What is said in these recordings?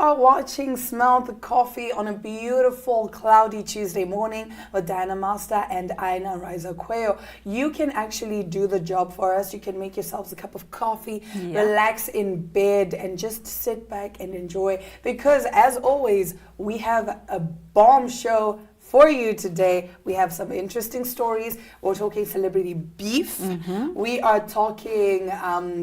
are watching Smell the Coffee on a beautiful cloudy Tuesday morning with Diana Master and Aina Riza Quayo. You can actually do the job for us. You can make yourselves a cup of coffee, relax in bed, and just sit back and enjoy. Because as always, we have a bomb show for you today. We have some interesting stories. We're talking celebrity beef. We are talking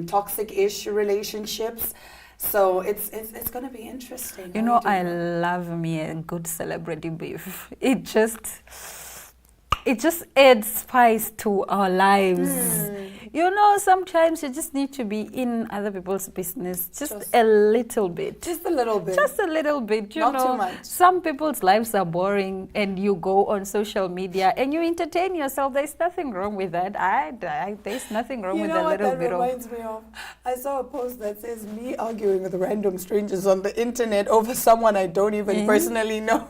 toxic-ish relationships. So it's going to be interesting. You know, I love me a good celebrity beef. It just adds spice to our lives. You know, sometimes you just need to be in other people's business just a little bit. Just a little bit. Just a little bit, you know. Not too much. Some people's lives are boring and you go on social media and you entertain yourself. There's nothing wrong with that. There's nothing wrong with a little bit of... You know what that reminds me of? I saw a post that says me arguing with random strangers on the internet over someone I don't even personally know.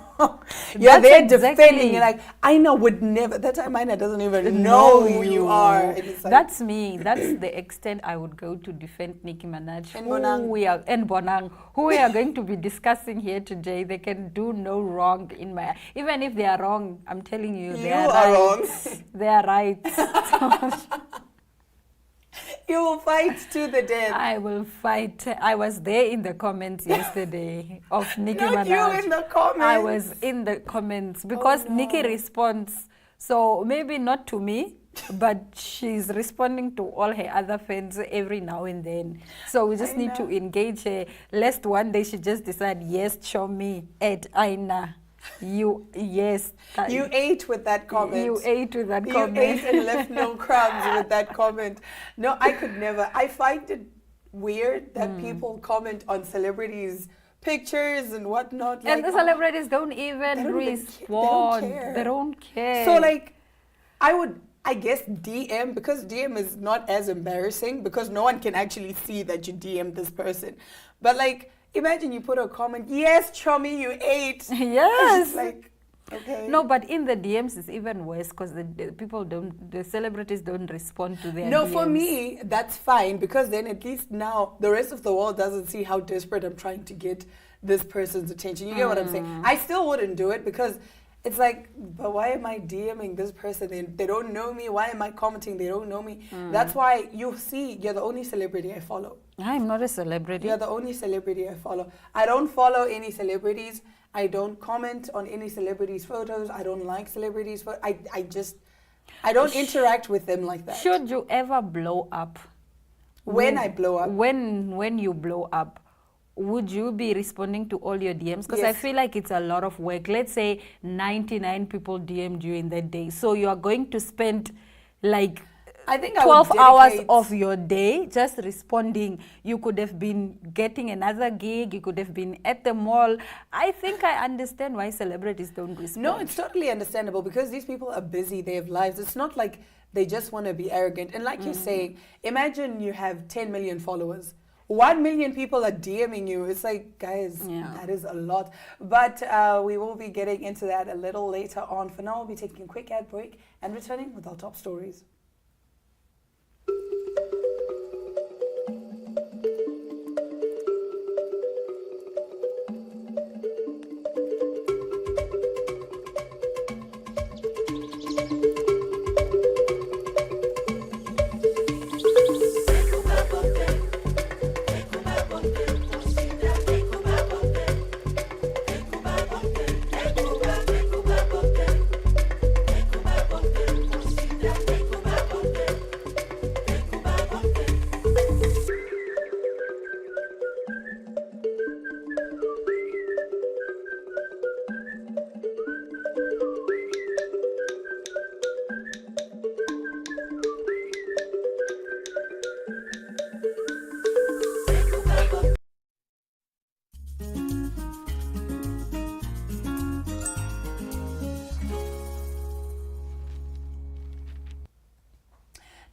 You're there defending. You're like, Aina would never. That time Aina doesn't even know who you are. Like, that's me. That's the extent I would go to defend Nicki Minaj. And Bonang, who we are going to be discussing here today. They can do no wrong in my... Even if they are wrong, I'm telling you, they are right. Wrong. They are right. You will fight to the death. I will fight. I was there in the comments yesterday of Nicki Not Minaj. you in the comments. I was in the comments because Nicki responds. So maybe not to me, but she's responding to all her other fans every now and then. So we just need to engage her. Lest one day she just decide, yes, show me at Aina. You ate with that comment. You ate with that comment. You ate and left no crumbs with that comment. No, I could never. I find it weird that people comment on celebrities' pictures and whatnot. And the celebrities don't even respond. They don't care. So like, I guess DM, because DM is not as embarrassing because no one can actually see that you DM this person. But like, imagine you put a comment, yes, Chummy, you ate. Yes. It's like, okay. No, but in the DMs it's even worse because the celebrities don't respond to their DMs. No, for me, that's fine because then at least now the rest of the world doesn't see how desperate I'm trying to get this person's attention. You get what I'm saying? I still wouldn't do it because it's like, but why am I DMing this person? They don't know me. Why am I commenting? They don't know me. That's why you see, you're the only celebrity I follow. I'm not a celebrity. You're the only celebrity I follow. I don't follow any celebrities. I don't comment on any celebrities' photos. I don't like celebrities' photos. I don't interact with them like that. Should you ever blow up? When I blow up? When you blow up, would you be responding to all your DMs? Because I feel like it's a lot of work. Let's say 99 people DM'd you in that day. So you are going to spend like 12 hours of your day just responding. You could have been getting another gig. You could have been at the mall. I think I understand why celebrities don't respond. No, it's totally understandable because these people are busy. They have lives. It's not like they just want to be arrogant. And like you're saying, imagine you have 10 million followers. 1 million people are DMing you. It's like, guys, that is a lot. But we will be getting into that a little later on. For now, we'll be taking a quick ad break and returning with our top stories.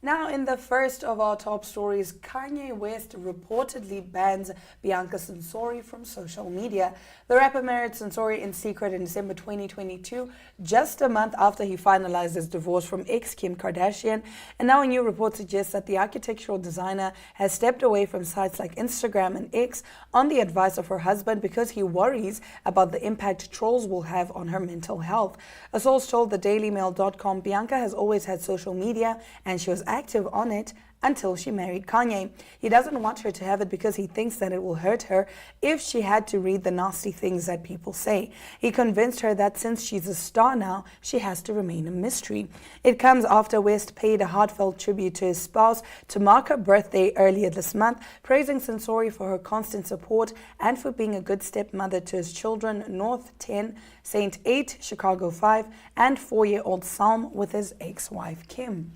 Now, in the first of our top stories, Kanye West reportedly bans Bianca Censori from social media. The rapper married Censori in secret in December 2022, just a month after he finalized his divorce from ex Kim Kardashian. And now a new report suggests that the architectural designer has stepped away from sites like Instagram and X on the advice of her husband because he worries about the impact trolls will have on her mental health. A source told the DailyMail.com Bianca has always had social media and she was active on it until she married Kanye. He doesn't want her to have it because he thinks that it will hurt her if she had to read the nasty things that people say. He convinced her that since she's a star now, she has to remain a mystery. It comes after West paid a heartfelt tribute to his spouse to mark her birthday earlier this month, praising Censori for her constant support and for being a good stepmother to his children, North 10, Saint 8, Chicago 5, and 4-year-old Psalm with his ex-wife Kim.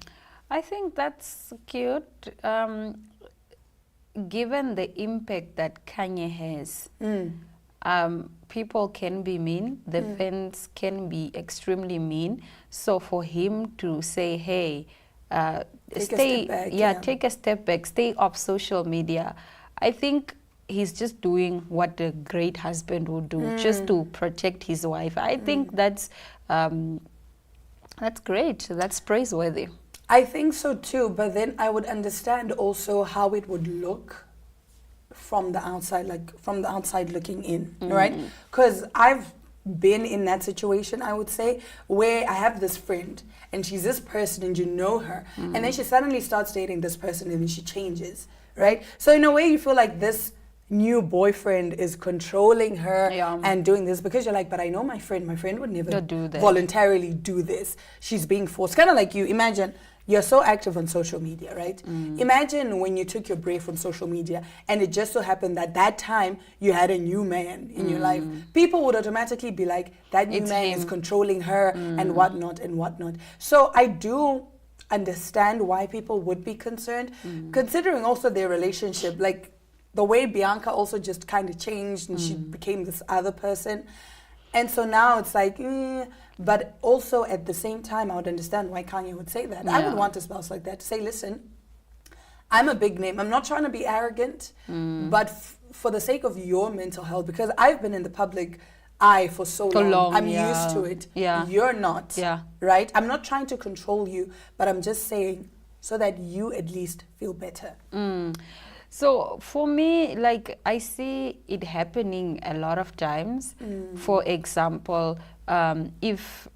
I think that's cute, given the impact that Kanye has. People can be mean, the fans can be extremely mean. So for him to say, hey, take a step back, stay off social media, I think he's just doing what a great husband would do, just to protect his wife. I think that's great, that's praiseworthy. I think so too, but then I would understand also how it would look from the outside, like from the outside looking in, right? Because I've been in that situation, I would say, where I have this friend and she's this person and you know her, and then she suddenly starts dating this person and then she changes, right? So in a way you feel like this new boyfriend is controlling her and doing this because you're like, but I know my friend would never voluntarily do this. She's being forced. Kind of like you, imagine you're so active on social media, right? Imagine when you took your break from social media and it just so happened that that time you had a new man in your life. People would automatically be like, that new man is controlling her and whatnot and whatnot. So I do understand why people would be concerned, considering also their relationship, like the way Bianca also just kind of changed and she became this other person. And so now it's like, but also at the same time, I would understand why Kanye would say that. I would want a spouse like that to say, listen, I'm a big name. I'm not trying to be arrogant, but for the sake of your mental health, because I've been in the public eye for so long. I'm used to it. You're not, right? I'm not trying to control you, but I'm just saying so that you at least feel better. So for me, like, I see it happening a lot of times. For example, if,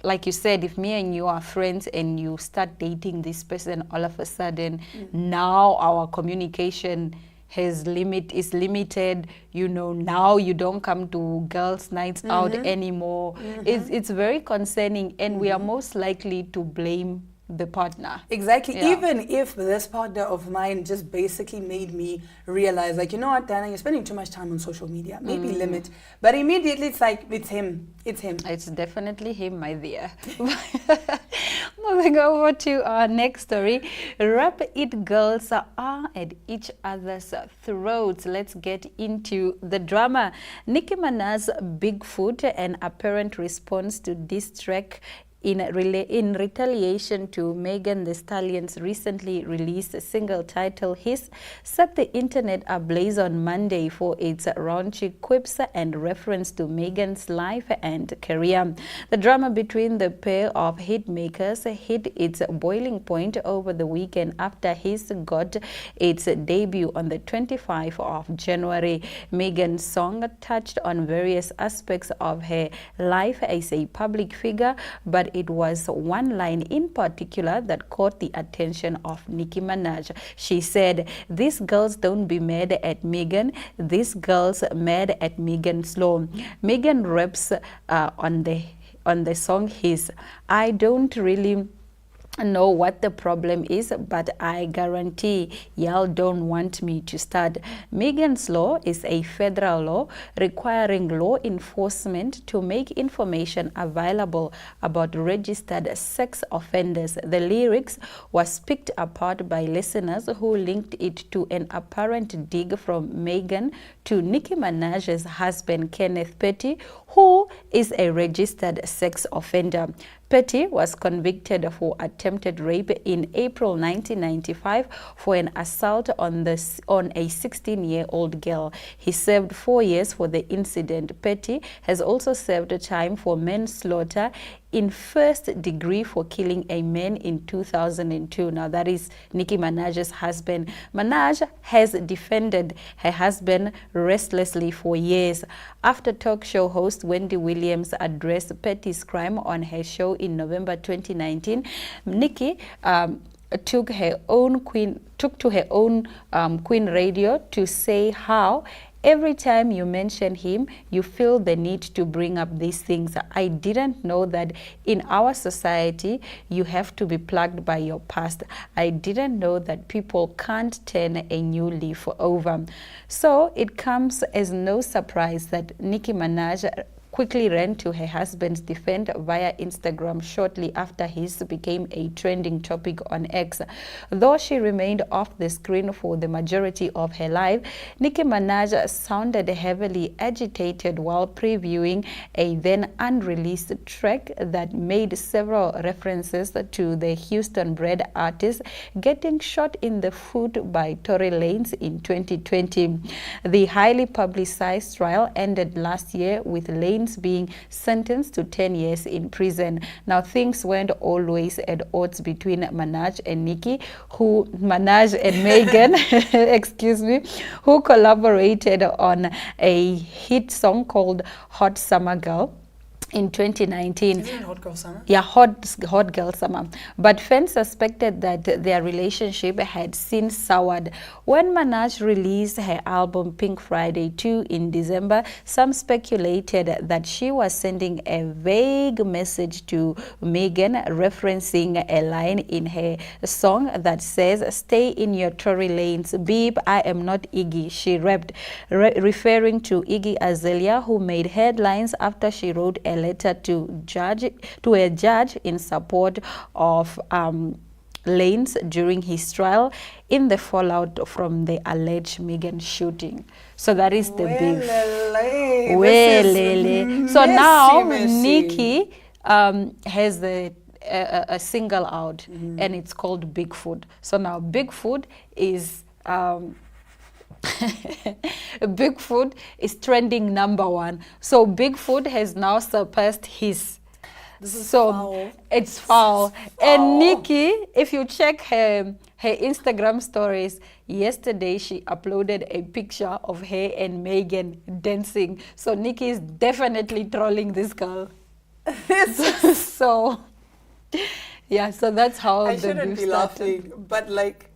like you said, if me and you are friends and you start dating this person, all of a sudden, now our communication is limited, you know, now you don't come to girls' nights out anymore. It's very concerning, and we are most likely to blame the partner. Exactly. Even if this partner of mine just basically made me realize, like, you know what, Dana, you're spending too much time on social media. Maybe limit. But immediately it's like, it's him. It's him. It's definitely him, my dear. Moving over to our next story. Rap It girls are at each other's throats. Let's get into the drama. Nicki Minaj's Bigfoot, an apparent response to diss track in retaliation to Megan Thee Stallion's recently released single titled His, set the internet ablaze on Monday for its raunchy quips and reference to Megan's life and career. The drama between the pair of hitmakers hit its boiling point over the weekend after His got its debut on the 25th of January. Megan's song touched on various aspects of her life as a public figure, but it was one line in particular that caught the attention of Nicki Minaj. She said, "These girls don't be mad at Megan. These girls mad at Megan Slow." Megan raps on the song His. "I don't really know what the problem is, but I guarantee y'all don't want me to start." Megan's Law is a federal law requiring law enforcement to make information available about registered sex offenders. The lyrics was picked apart by listeners who linked it to an apparent dig from Megan to Nicki Minaj's husband, Kenneth Petty, who is a registered sex offender. Petty was convicted for attempted rape in April 1995 for an assault on a 16-year-old girl. He served 4 years for the incident. Petty has also served time for manslaughter in first degree for killing a man in 2002. Now that is Nicki Minaj's husband. Minaj has defended her husband restlessly for years. After talk show host Wendy Williams addressed Petty's crime on her show in November 2019, Nicki took to her own Queen Radio to say how every time you mention him, you feel the need to bring up these things. I didn't know that in our society, you have to be plagued by your past. I didn't know that people can't turn a new leaf over. So it comes as no surprise that Nicki Minaj quickly ran to her husband's defense via Instagram shortly after his became a trending topic on X. Though she remained off the screen for the majority of her life, Nicki Minaj sounded heavily agitated while previewing a then unreleased track that made several references to the Houston-bred artist getting shot in the foot by Tory Lanez in 2020. The highly publicized trial ended last year with Lanez being sentenced to 10 years in prison. Now, things weren't always at odds between Minaj and Megan, excuse me, who collaborated on a hit song called Hot Summer Girl in 2019. Isn't it Hot Girl Summer? Yeah, hot Girl Summer. But fans suspected that their relationship had since soured. When Minaj released her album Pink Friday 2 in December, some speculated that she was sending a vague message to Megan, referencing a line in her song that says, "Stay in your Tory lanes, beep, I am not Iggy," she rapped, referring to Iggy Azalea, who made headlines after she wrote a letter to a judge in support of Lanez during his trial in the fallout from the alleged Megan shooting. So that is the beef. So now Nicki has a single out, and it's called Bigfoot. So now Bigfoot is Bigfoot is trending #1. So Bigfoot has now surpassed his. Foul. It's foul. And Nicki, if you check her Instagram stories, yesterday she uploaded a picture of her and Megan dancing. So Nicki is definitely trolling this girl. So yeah, so that's how I the shouldn't beef be started. laughing, but like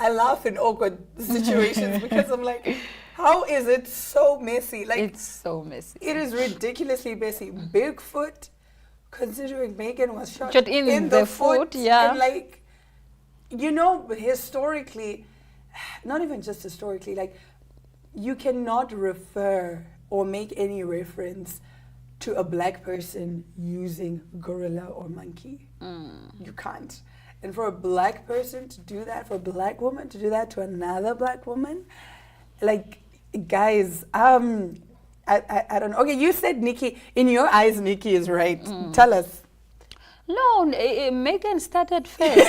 I laugh in awkward situations because I'm like, how is it so messy? Like, It's so messy. it is ridiculously messy. Bigfoot, considering Megan was shot in the foot, yeah. And like, you know, historically, not even just historically, like, you cannot refer or make any reference to a black person using gorilla or monkey. You can't. And for a black person to do that, for a black woman to do that to another black woman, like, guys, I don't know. Okay, you said Nicki, in your eyes, Nicki is right. Tell us. No, Megan started first.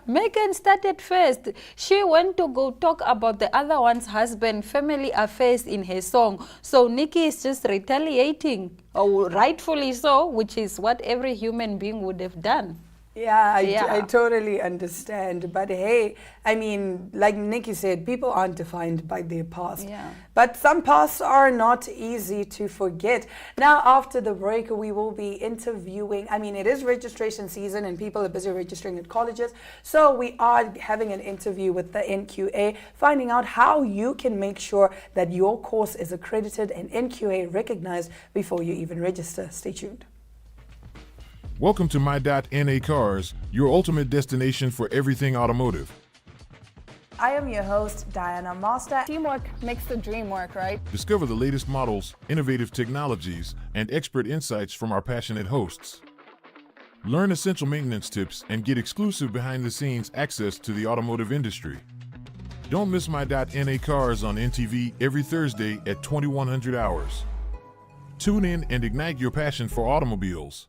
Megan started first. She went to go talk about the other one's husband, family affairs in her song. So Nicki is just retaliating, or rightfully so, which is what every human being would have done. Yeah, I totally understand. But hey, I mean, like Nicki said, people aren't defined by their past. Yeah. But some pasts are not easy to forget. Now, after the break, we will be interviewing. I mean, it is registration season and people are busy registering at colleges. So we are having an interview with the NQA, finding out how you can make sure that your course is accredited and NQA recognized before you even register. Stay tuned. Welcome to My.NA Cars, your ultimate destination for everything automotive. I am your host, Diana Master. Teamwork makes the dream work, right? Discover the latest models, innovative technologies, and expert insights from our passionate hosts. Learn essential maintenance tips and get exclusive behind-the-scenes access to the automotive industry. Don't miss My.NA Cars on NTV every Thursday at 2100 hours. Tune in and ignite your passion for automobiles.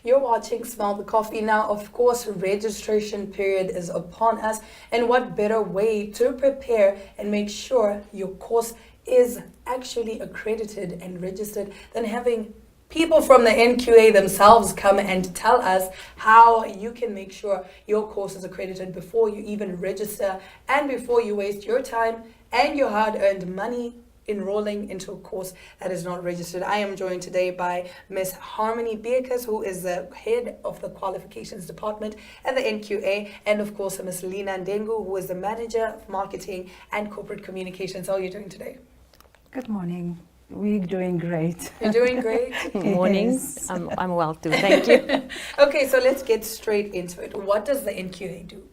You're watching Smell the Coffee now. Of course, registration period is upon us. And what better way to prepare and make sure your course is actually accredited and registered than having people from the NQA themselves come and tell us how you can make sure your course is accredited before you even register and before you waste your time and your hard-earned money enrolling into a course that is not registered. I am joined today by Miss Harmony Beekers, who is the head of the qualifications department at the NQA, and of course Miss Lina Ndengu, who is the manager of marketing and corporate communications. How are you doing today? Good morning. We're doing great. You're doing great? Morning. Yes. I'm well too. Thank you. Okay, so let's get straight into it. What does the NQA do?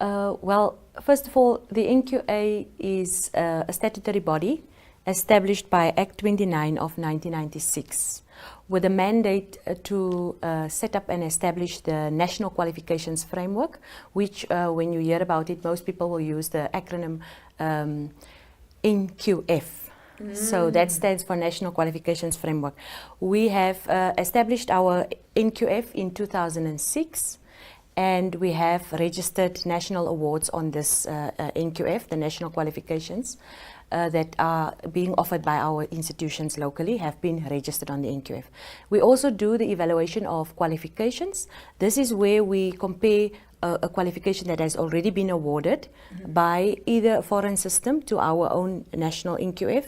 Well, first of all, the NQA is a statutory body established by Act 29 of 1996 with a mandate to set up and establish the National Qualifications Framework, which when you hear about it, most people will use the acronym NQF. So that stands for National Qualifications Framework. We have established our NQF in 2006. And we have registered national awards on this NQF, the national qualifications that are being offered by our institutions locally have been registered on the NQF. We also do the evaluation of qualifications. This is where we compare a qualification that has already been awarded by either a foreign system to our own national NQF,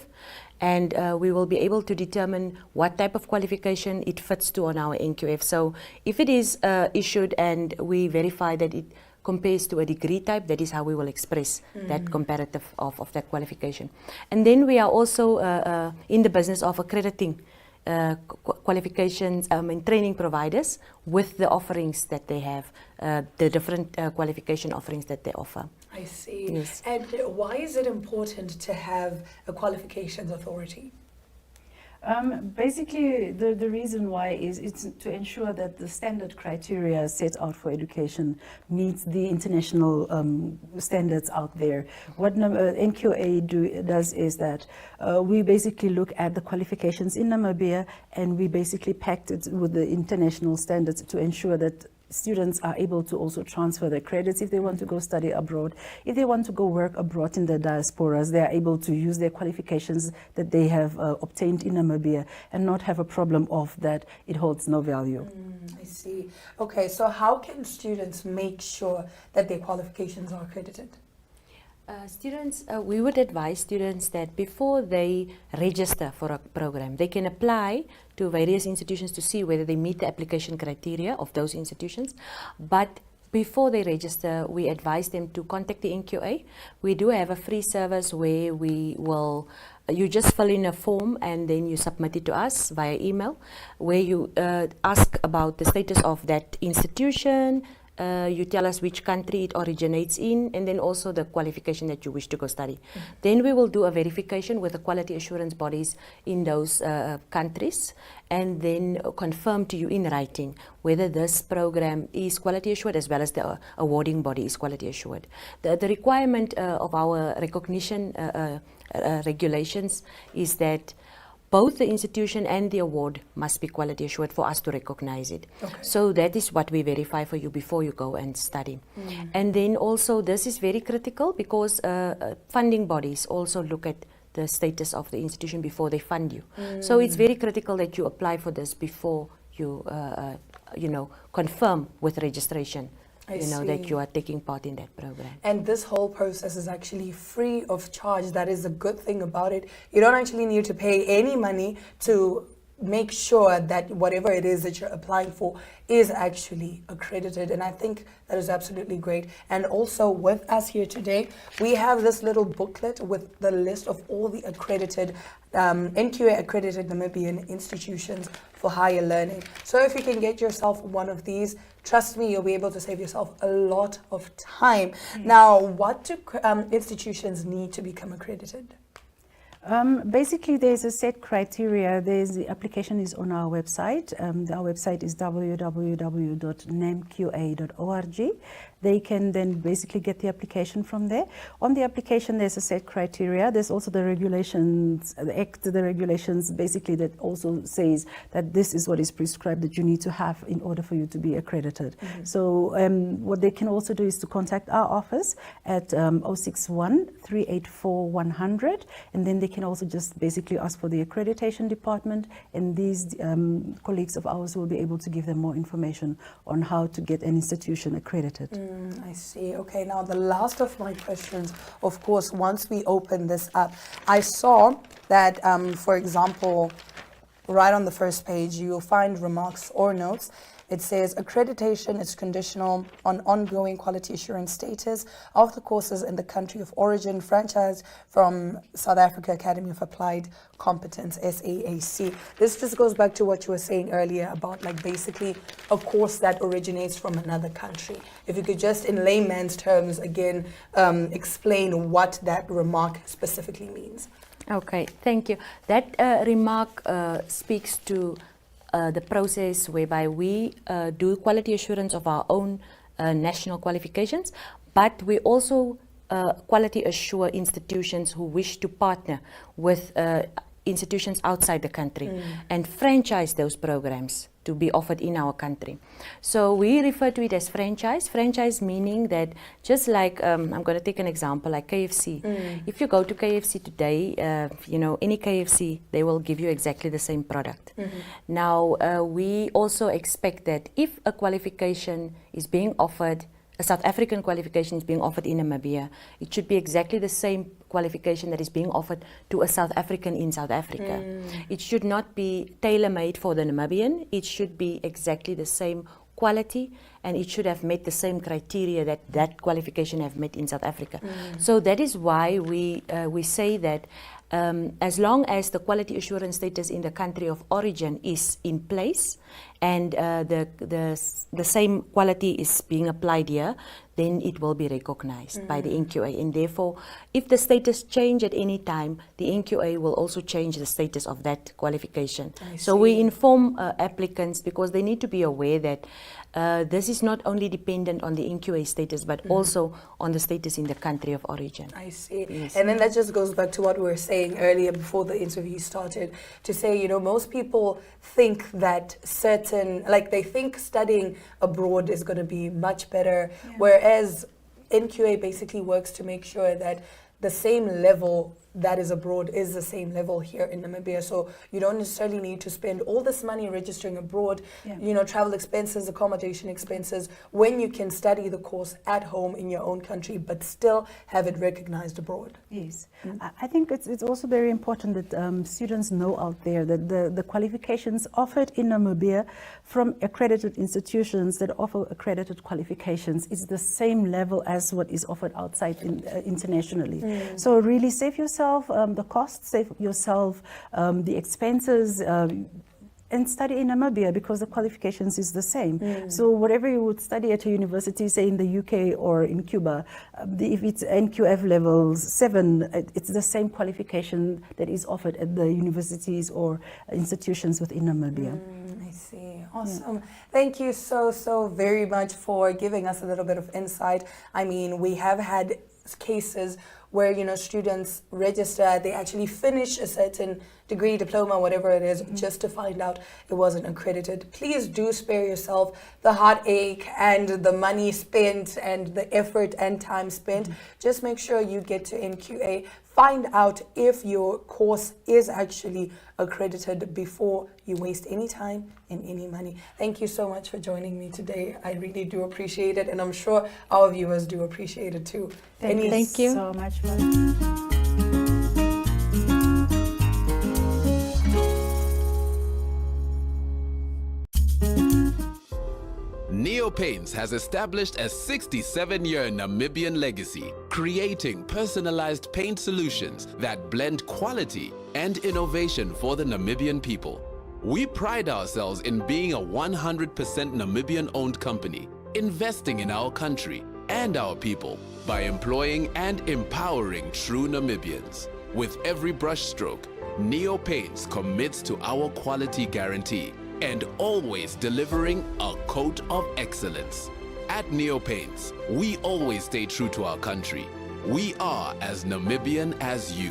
and we will be able to determine what type of qualification it fits to on our NQF. So if it is issued and we verify that it compares to a degree type, that is how we will express that comparative of that qualification. And then we are also in the business of accrediting qualifications and training providers with the offerings that they have, the different qualification offerings that they offer. I see. Yes. And why is it important to have a qualifications authority? Basically, the reason why is it's to ensure that the standard criteria set out for education meets the international standards out there. What NQA does is that we basically look at the qualifications in Namibia and we basically packed it with the international standards to ensure that students are able to also transfer their credits if they want to go study abroad. If they want to go work abroad in the diasporas, they are able to use their qualifications that they have obtained in Namibia and not have a problem of that it holds no value. I see. Okay, so how can students make sure that their qualifications are accredited? We would advise students that before they register for a program, they can apply to various institutions to see whether they meet the application criteria of those institutions. But before they register, we advise them to contact the NQA. We do have a free service where you just fill in a form and then you submit it to us via email, where you ask about the status of that institution. You tell us which country it originates in, and then also the qualification that you wish to go study. Then we will do a verification with the quality assurance bodies in those countries, and then confirm to you in writing whether this program is quality assured as well as the awarding body is quality assured. The requirement of our recognition regulations is that both the institution and the award must be quality assured for us to recognize it. Okay. So that is what we verify for you before you go and study. And then also this is very critical because funding bodies also look at the status of the institution before they fund you. So it's very critical that you apply for this before you, confirm with registration. That you are taking part in that program. And this whole process is actually free of charge. That is a good thing about it. You don't actually need to pay any money to make sure that whatever it is that you're applying for is actually accredited. And I think that is absolutely great. And also with us here today, we have this little booklet with the list of all the accredited, NQA accredited Namibian institutions for higher learning. So if you can get yourself one of these, trust me, you'll be able to save yourself a lot of time. Now, what do institutions need to become accredited? Basically, there's a set criteria. The application is on our website. Our website is www.namqa.org. they can then basically get the application from there. On the application, there's a set criteria. There's also the regulations, the act, the regulations basically that also says that this is what is prescribed that you need to have in order for you to be accredited. So what they can also do is to contact our office at 061 384 100, and then they can also just basically ask for the accreditation department, and these colleagues of ours will be able to give them more information on how to get an institution accredited. I see. Okay, now the last of my questions, of course, once we open this up, I saw that, for example, right on the first page, you'll find remarks or notes. It says accreditation is conditional on ongoing quality assurance status of the courses in the country of origin, franchise from South Africa Academy of Applied Competence, SAAC. This just goes back to what you were saying earlier about like basically a course that originates from another country. If you could just in layman's terms again explain what that remark specifically means. Okay, thank you. That remark speaks to the process whereby we do quality assurance of our own national qualifications, but we also quality assure institutions who wish to partner with institutions outside the country and franchise those programs to be offered in our country. So we refer to it as franchise. Franchise meaning that just like, I'm going to take an example like KFC. If you go to KFC today, you know, any KFC, they will give you exactly the same product. Now, we also expect that if a qualification is being offered, a South African qualification is being offered in Namibia, it should be exactly the same qualification that is being offered to a South African in South Africa. It should not be tailor-made for the Namibian. It should be exactly the same quality, and it should have met the same criteria that that qualification have met in South Africa. So that is why we say that as long as the quality assurance status in the country of origin is in place and the same quality is being applied here, then it will be recognized by the NQA. And therefore, if the status change at any time, the NQA will also change the status of that qualification. So we inform applicants because they need to be aware that this is not only dependent on the NQA status, but also on the status in the country of origin. I see. Yes. And then that just goes back to what we were saying earlier before the interview started, to say, you know, most people think that certain, like they think studying abroad is going to be much better, whereas NQA basically works to make sure that the same level that is abroad is the same level here in Namibia. So you don't necessarily need to spend all this money registering abroad, you know, travel expenses, accommodation expenses, when you can study the course at home in your own country, but still have it recognized abroad. Yes. I think it's also very important that students know out there that the qualifications offered in Namibia from accredited institutions that offer accredited qualifications is the same level as what is offered outside internationally. So really save yourself the cost, save yourself the expenses, and study in Namibia because the qualifications is the same. So whatever you would study at a university, say in the UK or in Cuba, if it's NQF level 7, it's the same qualification that is offered at the universities or institutions within Namibia. I see. Awesome. Thank you so very much for giving us a little bit of insight. I mean, we have had cases where, you know, students register, they actually finish a certain degree, diploma, whatever it is, just to find out it wasn't accredited. Please do spare yourself the heartache and the money spent and the effort and time spent. Just make sure you get to NQA. Find out if your course is actually accredited before you waste any time and any money. Thank you so much for joining me today. I really do appreciate it, and I'm sure our viewers do appreciate it too. Thank you so much for it. Paints has established a 67-year Namibian legacy, creating personalized paint solutions that blend quality and innovation for the Namibian people. We pride ourselves in being a 100% Namibian-owned company, investing in our country and our people by employing and empowering true Namibians. With every brushstroke, Neo Paints commits to our quality guarantee and always delivering a coat of excellence. At Neo Paints, we always stay true to our country. We are as Namibian as you.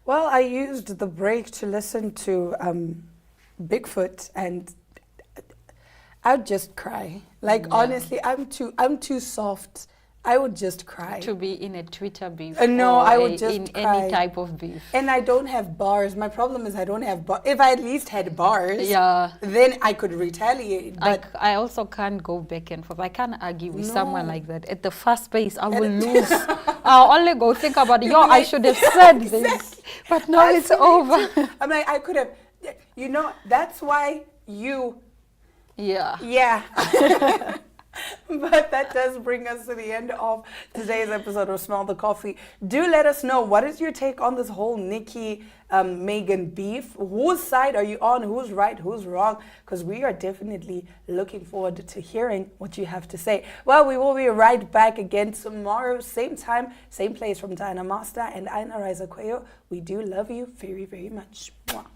Well, I used the break to listen to Bigfoot, and I'd just cry. Like, honestly, I'm too soft. I would just cry. To be in a Twitter beef. No, or I would just in cry. any type of beef. And I don't have bars. My problem is I don't have bars. If I at least had bars, Yeah. then I could retaliate. But I also can't go back and forth. I can't argue with someone like that. At the first pace, I will lose. I'll only go think about, I should have said this. But now it's over. I'm like, I could have, that's why Yeah. But that does bring us to the end of today's episode of Smell the Coffee. Do let us know, what is your take on this whole Nikki Megan beef? Whose side are you on? Who's right? Who's wrong? Because we are definitely looking forward to hearing what you have to say. Well, we will be right back again tomorrow, same time, same place, from Diana Master and Aina Riza Kwayo. We do love you very, very much. Mwah.